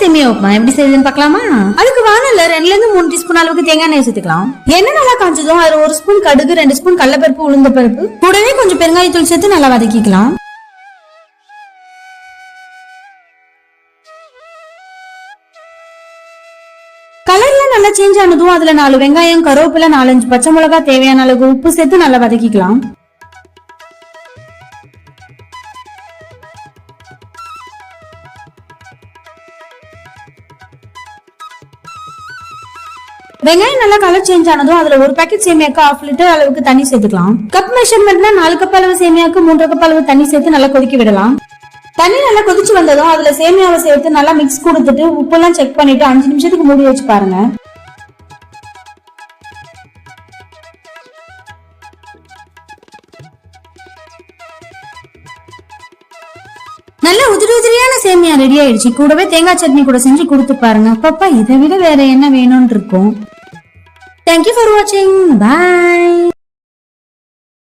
சேமியா உப்புமா எப்படி செய்யுதுன்னு பாக்கலாமா? அதுக்கு வானல்ல 2ல இருந்து 3 டீஸ்பூன் அளவுக்கு தேங்காய் எண்ணெய் சேர்த்துக்கலாம். எண்ணெய் நல்லா காஞ்சதும் அதுல 1 ஸ்பூன் கடுகு, 2 ஸ்பூன் கடலைப்பருப்பு, உளுந்த பருப்பு, கூடவே கொஞ்சம் பெருங்காயத்தூள் சேர்த்து நல்லா வதக்கிக்கலாம். கலர்ல நல்லா சேஞ்ச் ஆனதும் அதுல 4 வெங்காயம், கருவேப்பிலை, 4-5 பச்சை மிளகாய், தேவையான அளவு உப்பு சேர்த்து நல்லா வதக்கிக்கலாம். வெங்காயம் நல்லா கலர் சேஞ்ச் ஆனதும் அதுல 1 பாக்கெட் சேமியாக்கு 1/2 லிட்டர் அளவுக்கு தண்ணி சேர்த்துக்கலாம். கப் மெஷர்மெண்ட்னா 4 கப் அளவு சேமியாக்கு 3 கப் அளவு தண்ணி சேர்த்து நல்லா கொதிக்க விடலாம். தண்ணி நல்லா கொதிச்சு வந்ததும் அதுல சேமியாவை சேர்த்து நல்லா மிக்ஸ் கொடுத்துட்டு உப்பெல்லாம் செக் பண்ணிட்டு 5 நிமிஷத்துக்கு மூடி வச்சு பாருங்க. நல்ல உதிரி உதிரியான சேமியா ரெடி ஆயிடுச்சு. கூடவே தேங்காய் சட்னி கூட செஞ்சு கொடுத்து பாருங்க. பாப்பா இதை விட வேற என்ன வேணும்னு இருக்கும். Thank you for watching. Bye.